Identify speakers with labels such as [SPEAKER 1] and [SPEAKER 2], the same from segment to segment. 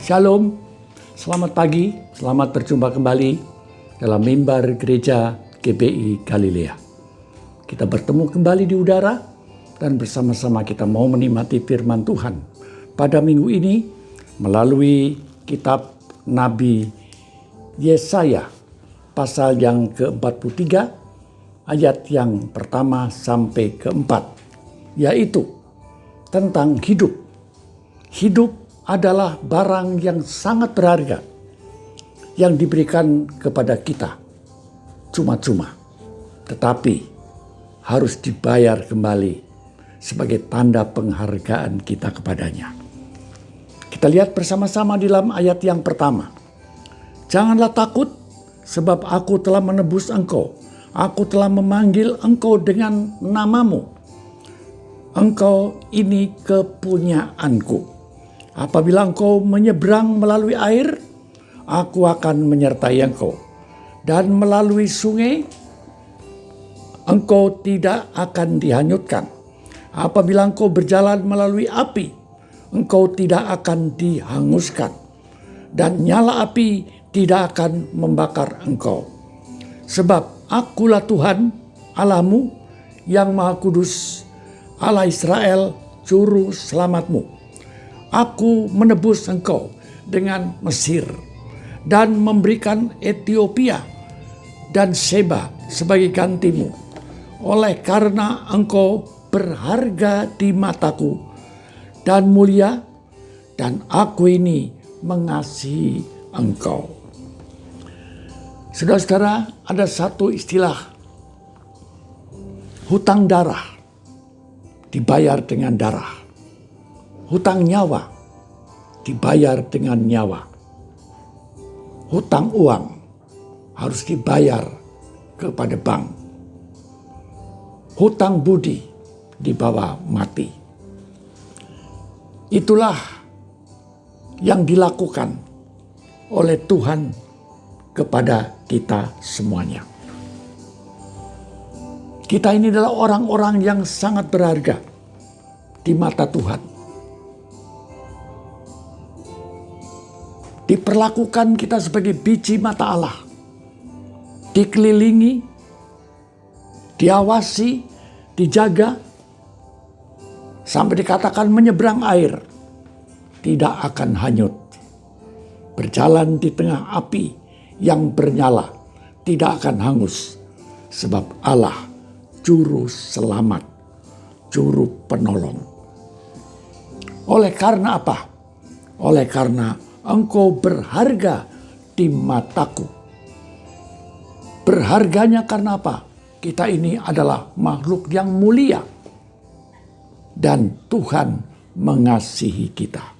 [SPEAKER 1] Shalom, selamat pagi, selamat berjumpa kembali dalam mimbar gereja GBI Galilea. Kita bertemu kembali di udara dan bersama-sama kita mau menikmati firman Tuhan pada minggu ini melalui kitab Nabi Yesaya pasal yang ke-43 ayat yang pertama sampai keempat, yaitu tentang hidup. Hidup adalah barang yang sangat berharga yang diberikan kepada kita cuma-cuma, tetapi harus dibayar kembali sebagai tanda penghargaan kita kepadanya. Kita lihat bersama-sama di dalam ayat yang pertama. Janganlah takut, sebab aku telah menebus engkau. Aku telah memanggil engkau dengan namamu. Engkau ini kepunyaanku. Apabila engkau menyeberang melalui air, aku akan menyertai engkau. Dan melalui sungai, engkau tidak akan dihanyutkan. Apabila engkau berjalan melalui api, engkau tidak akan dihanguskan. Dan nyala api tidak akan membakar engkau. Sebab akulah Tuhan Allahmu yang Maha Kudus, Allah Israel, Juru Selamatmu. Aku menebus engkau dengan Mesir dan memberikan Ethiopia dan Seba sebagai gantimu. Oleh karena engkau berharga di mataku dan mulia, dan aku ini mengasihi engkau. Saudara-saudara, ada satu istilah, hutang darah dibayar dengan darah. Hutang nyawa dibayar dengan nyawa. Hutang uang harus dibayar kepada bank. Hutang budi dibawa mati. Itulah yang dilakukan oleh Tuhan kepada kita semuanya. Kita ini adalah orang-orang yang sangat berharga di mata Tuhan. Diperlakukan kita sebagai biji mata Allah. Dikelilingi, diawasi, dijaga, sampai dikatakan menyeberang air tidak akan hanyut. Berjalan di tengah api yang bernyala tidak akan hangus, sebab Allah Juru Selamat, Juru Penolong. Oleh karena apa? Oleh karena engkau berharga di mataku. Berharganya karena apa? Kita ini adalah makhluk yang mulia. Dan Tuhan mengasihi kita.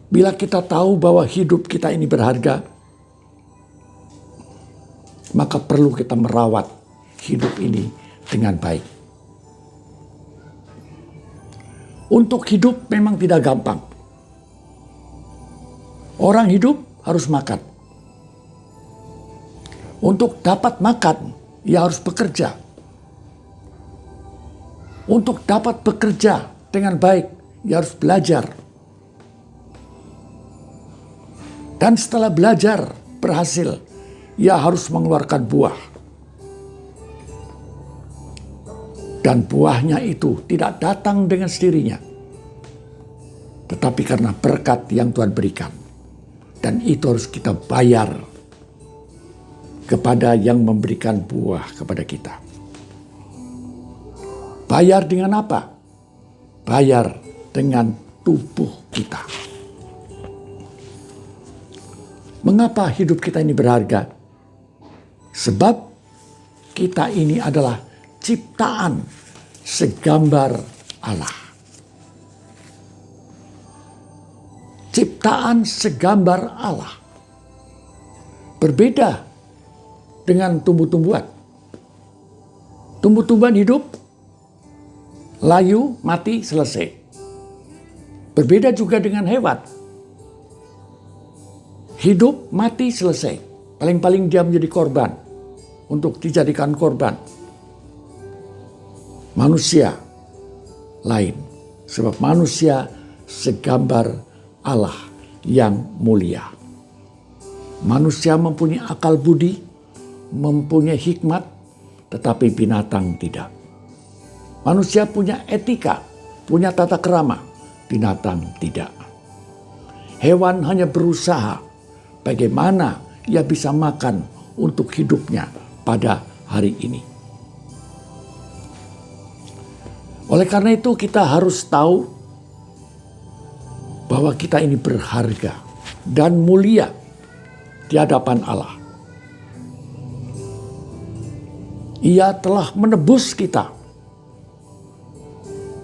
[SPEAKER 1] Bila kita tahu bahwa hidup kita ini berharga, maka perlu kita merawat hidup ini dengan baik. Untuk hidup memang tidak gampang. Orang hidup harus makan. Untuk dapat makan, ia harus bekerja. Untuk dapat bekerja dengan baik, ia harus belajar. Dan setelah belajar berhasil, ia harus mengeluarkan buah. Dan buahnya itu tidak datang dengan sendirinya, tetapi karena berkat yang Tuhan berikan. Dan itu harus kita bayar kepada yang memberikan buah kepada kita. Bayar dengan apa? Bayar dengan tubuh kita. Mengapa hidup kita ini berharga? Sebab kita ini adalah ciptaan segambar Allah. Ciptaan segambar Allah. Berbeda dengan tumbuh-tumbuhan. Tumbuh-tumbuhan hidup, layu, mati, selesai. Berbeda juga dengan hewan. Hidup, mati, selesai. Paling-paling dia menjadi korban. Untuk dijadikan korban. Manusia lain. Sebab manusia segambar Allah yang mulia. Manusia mempunyai akal budi, mempunyai hikmat, tetapi binatang tidak. Manusia punya etika, punya tata krama, binatang tidak. Hewan hanya berusaha bagaimana ia bisa makan untuk hidupnya pada hari ini. Oleh karena itu kita harus tahu bahwa kita ini berharga dan mulia di hadapan Allah. Ia telah menebus kita.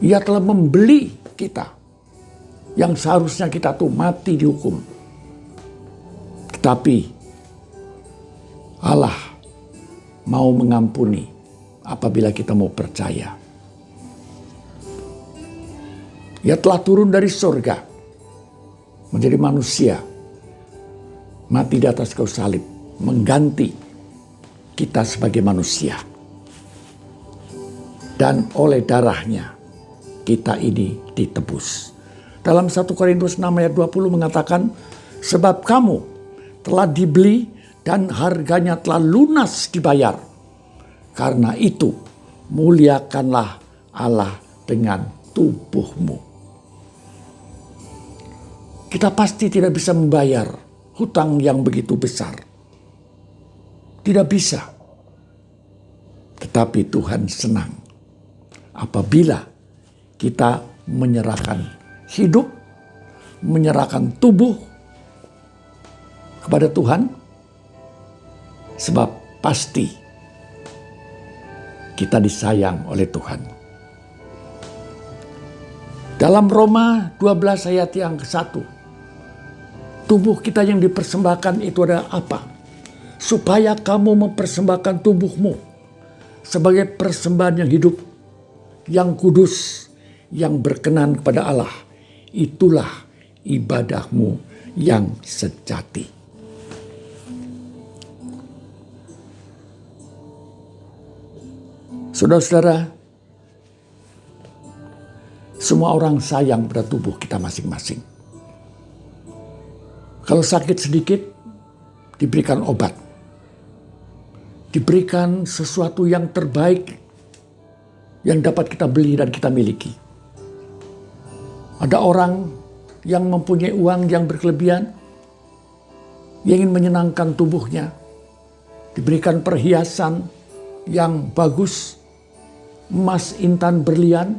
[SPEAKER 1] Ia telah membeli kita. Yang seharusnya kita tuh mati dihukum. Tetapi Allah mau mengampuni apabila kita mau percaya. Ia telah turun dari surga menjadi manusia, mati di atas kayu salib, mengganti kita sebagai manusia. Dan oleh darahnya kita ini ditebus. Dalam 1 Korintus 6 ayat 20 mengatakan, sebab kamu telah dibeli dan harganya telah lunas dibayar. Karena itu muliakanlah Allah dengan tubuhmu. Kita pasti tidak bisa membayar hutang yang begitu besar. Tidak bisa. Tetapi Tuhan senang apabila kita menyerahkan hidup, menyerahkan tubuh kepada Tuhan. Sebab pasti kita disayang oleh Tuhan. Dalam Roma 12 ayat yang ke-1. Tubuh kita yang dipersembahkan itu adalah apa? Supaya kamu mempersembahkan tubuhmu sebagai persembahan yang hidup, yang kudus, yang berkenan kepada Allah. Itulah ibadahmu yang sejati. Saudara-saudara, semua orang sayang pada tubuh kita masing-masing. Kalau sakit sedikit, diberikan obat. Diberikan sesuatu yang terbaik yang dapat kita beli dan kita miliki. Ada orang yang mempunyai uang yang berkelebihan, yang ingin menyenangkan tubuhnya. Diberikan perhiasan yang bagus, emas, intan, berlian,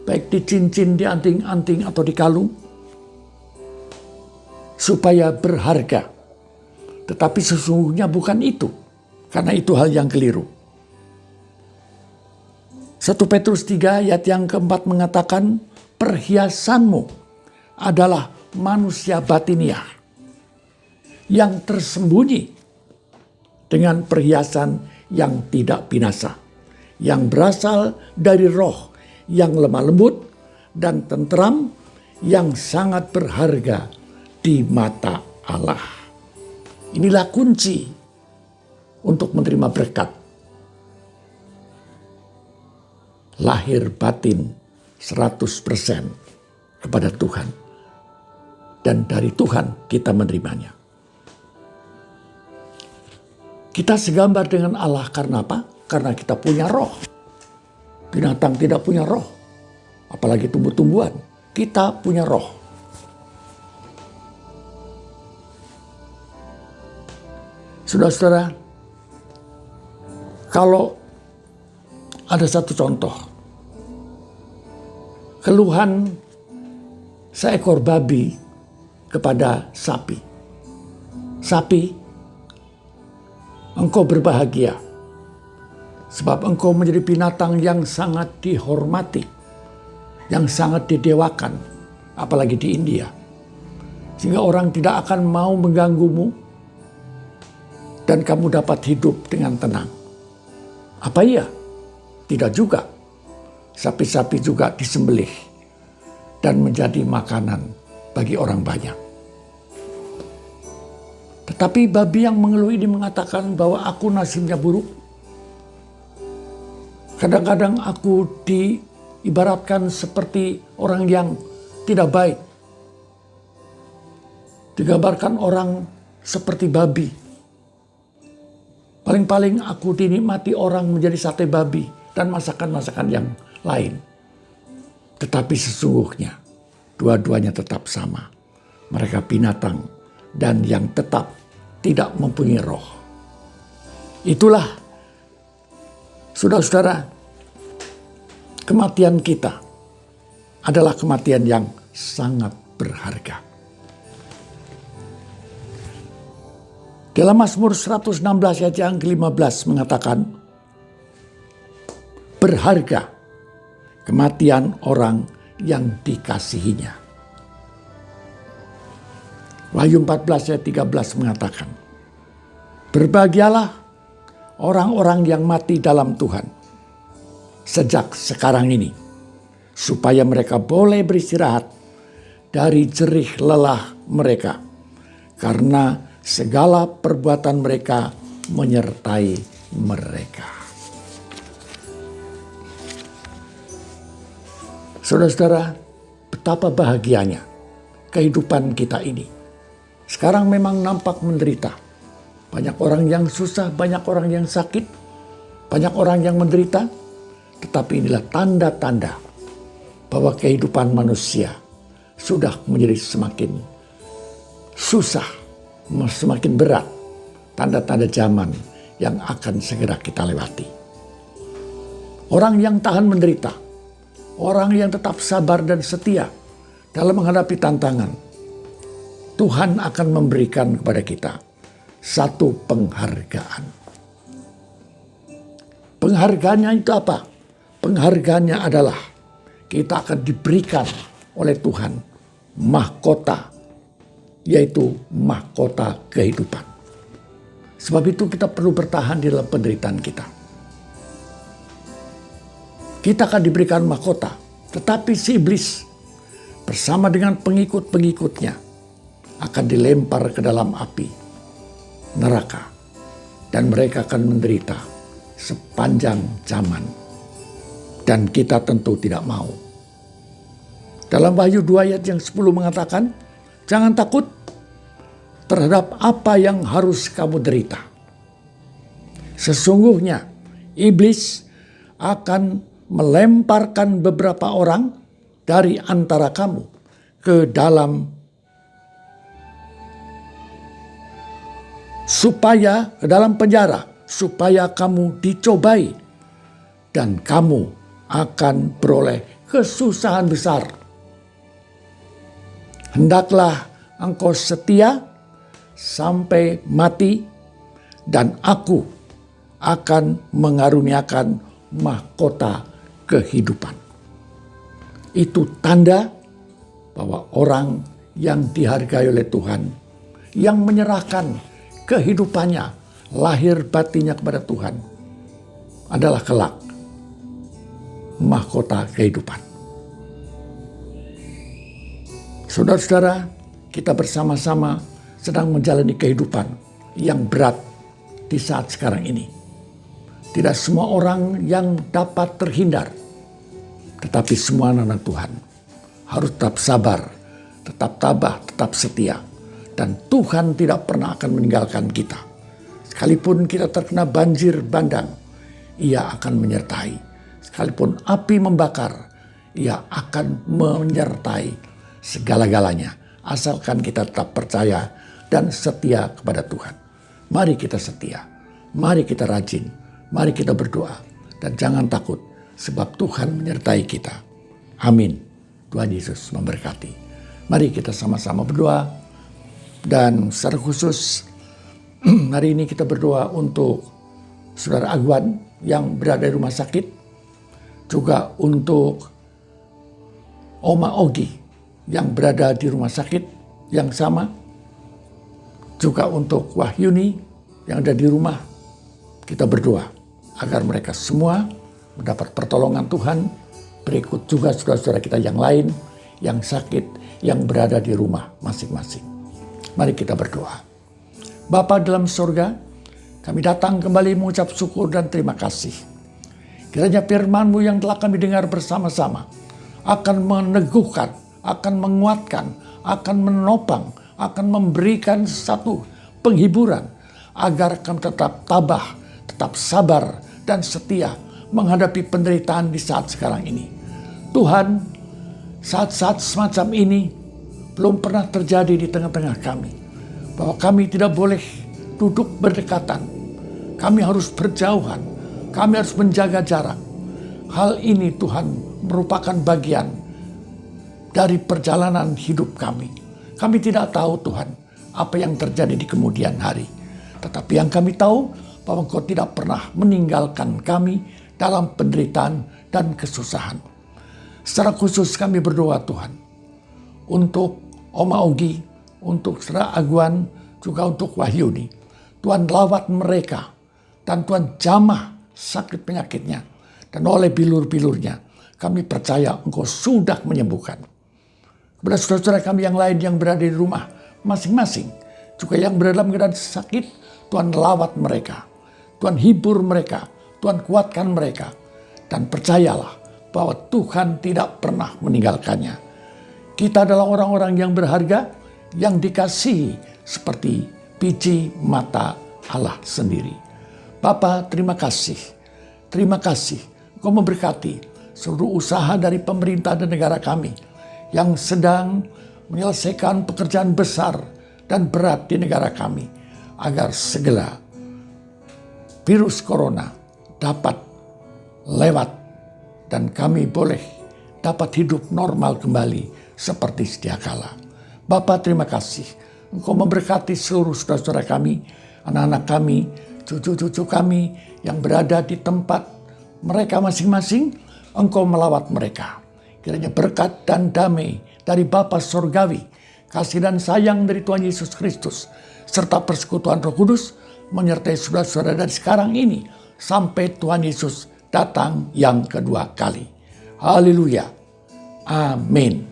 [SPEAKER 1] baik di cincin, di anting-anting atau di kalung, supaya berharga. Tetapi sesungguhnya bukan itu. Karena itu hal yang keliru. 1 Petrus 3 ayat yang keempat mengatakan, perhiasanmu adalah manusia batiniah yang tersembunyi dengan perhiasan yang tidak binasa, yang berasal dari roh yang lemah lembut dan tentram, yang sangat berharga di mata Allah. Inilah kunci untuk menerima berkat. Lahir batin 100% kepada Tuhan. Dan dari Tuhan kita menerimanya. Kita segambar dengan Allah karena apa? Karena kita punya roh. Binatang tidak punya roh. Apalagi tumbuh-tumbuhan. Kita punya roh. Saudara-saudara, kalau ada satu contoh, keluhan seekor babi kepada sapi. Sapi, engkau berbahagia, sebab engkau menjadi binatang yang sangat dihormati, yang sangat didewakan, apalagi di India. Sehingga orang tidak akan mau mengganggumu, dan kamu dapat hidup dengan tenang. Apa iya? Tidak juga. Sapi-sapi juga disembelih dan menjadi makanan bagi orang banyak. Tetapi babi yang mengeluh ini mengatakan bahwa aku nasibnya buruk. Kadang-kadang aku ibaratkan seperti orang yang tidak baik. Digambarkan orang seperti babi. Paling-paling aku dinikmati orang menjadi sate babi dan masakan-masakan yang lain. Tetapi sesungguhnya dua-duanya tetap sama. Mereka binatang dan yang tetap tidak mempunyai roh. Itulah, saudara-saudara, kematian kita adalah kematian yang sangat berharga. Dalam Mazmur 116 ayat yang ke-15 mengatakan, berharga kematian orang yang dikasihinya. Wahyu 14 ayat 13 mengatakan, berbahagialah orang-orang yang mati dalam Tuhan sejak sekarang ini, supaya mereka boleh beristirahat dari jerih lelah mereka, karena segala perbuatan mereka menyertai mereka. Saudara-saudara, betapa bahagianya kehidupan kita ini. Sekarang memang nampak menderita. Banyak orang yang susah, banyak orang yang sakit, banyak orang yang menderita. Tetapi inilah tanda-tanda bahwa kehidupan manusia sudah menjadi semakin susah, semakin berat. Tanda-tanda zaman yang akan segera kita lewati. Orang yang tahan menderita, orang yang tetap sabar dan setia dalam menghadapi tantangan, Tuhan akan memberikan kepada kita satu penghargaan. Penghargaannya itu apa? Penghargaannya adalah kita akan diberikan oleh Tuhan mahkota, yaitu mahkota kehidupan. Sebab itu kita perlu bertahan di dalam penderitaan kita. Kita akan diberikan mahkota, tetapi si iblis bersama dengan pengikut-pengikutnya akan dilempar ke dalam api neraka, dan mereka akan menderita sepanjang zaman, dan kita tentu tidak mau. Dalam Wahyu 2 ayat yang 10 mengatakan, jangan takut terhadap apa yang harus kamu derita. Sesungguhnya iblis akan melemparkan beberapa orang dari antara kamu ke dalam penjara, supaya kamu dicobai dan kamu akan beroleh kesusahan besar. Hendaklah engkau setia sampai mati, dan aku akan mengaruniakan mahkota kehidupan. Itu tanda bahwa orang yang dihargai oleh Tuhan, yang menyerahkan kehidupannya, lahir batinnya kepada Tuhan, adalah kelak mahkota kehidupan. Saudara-saudara, kita bersama-sama sedang menjalani kehidupan yang berat di saat sekarang ini. Tidak semua orang yang dapat terhindar, tetapi semua anak Tuhan harus tetap sabar, tetap tabah, tetap setia. Dan Tuhan tidak pernah akan meninggalkan kita. Sekalipun kita terkena banjir bandang, Ia akan menyertai. Sekalipun api membakar, Ia akan menyertai segala-galanya. Asalkan kita tetap percaya dan setia kepada Tuhan. Mari kita setia, mari kita rajin, mari kita berdoa. Dan jangan takut, sebab Tuhan menyertai kita. Amin. Tuhan Yesus memberkati. Mari kita sama-sama berdoa. Dan secara khusus hari ini kita berdoa untuk Saudara Agwan yang berada di rumah sakit. Juga untuk Oma Ogi yang berada di rumah sakit yang sama. Juga untuk Wahyuni yang ada di rumah. Kita berdoa agar mereka semua mendapat pertolongan Tuhan. Berikut juga saudara-saudara kita yang lain yang sakit, yang berada di rumah masing-masing. Mari kita berdoa. Bapa dalam surga, kami datang kembali mengucap syukur dan terima kasih. Kiranya firman-Mu yang telah kami dengar bersama-sama akan meneguhkan, akan menguatkan, akan menopang, akan memberikan satu penghiburan agar kami tetap tabah, tetap sabar dan setia menghadapi penderitaan di saat sekarang ini. Tuhan, saat-saat semacam ini belum pernah terjadi di tengah-tengah kami, bahwa kami tidak boleh duduk berdekatan, kami harus berjauhan, kami harus menjaga jarak. Hal ini Tuhan merupakan bagian dari perjalanan hidup kami. Kami tidak tahu Tuhan apa yang terjadi di kemudian hari. Tetapi yang kami tahu bahwa Engkau tidak pernah meninggalkan kami dalam penderitaan dan kesusahan. Secara khusus kami berdoa Tuhan untuk Oma Ogi, untuk Saudara Aguan, juga untuk Wahyuni. Tuhan lawat mereka dan Tuhan jamah sakit penyakitnya. Dan oleh bilur-bilurnya kami percaya Engkau sudah menyembuhkan. Kepada saudara-saudara kami yang lain yang berada di rumah masing-masing, juga yang berada dalam keadaan sakit, Tuhan lawat mereka, Tuhan hibur mereka, Tuhan kuatkan mereka. Dan percayalah bahwa Tuhan tidak pernah meninggalkannya. Kita adalah orang-orang yang berharga, yang dikasihi seperti biji mata Allah sendiri. Bapa, terima kasih. Terima kasih Engkau memberkati seluruh usaha dari pemerintah dan negara kami yang sedang menyelesaikan pekerjaan besar dan berat di negara kami, agar segera virus corona dapat lewat dan kami boleh dapat hidup normal kembali seperti sedia kala. Bapa, terima kasih Engkau memberkati seluruh saudara-saudara kami, anak-anak kami, cucu-cucu kami yang berada di tempat mereka masing-masing. Engkau melawat mereka. Kiranya berkat dan damai dari Bapa Surgawi, kasih dan sayang dari Tuhan Yesus Kristus, serta persekutuan Roh Kudus menyertai saudara-saudara dari sekarang ini sampai Tuhan Yesus datang yang kedua kali. Haleluya. Amin.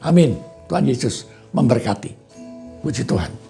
[SPEAKER 1] Amin. Tuhan Yesus memberkati. Puji Tuhan.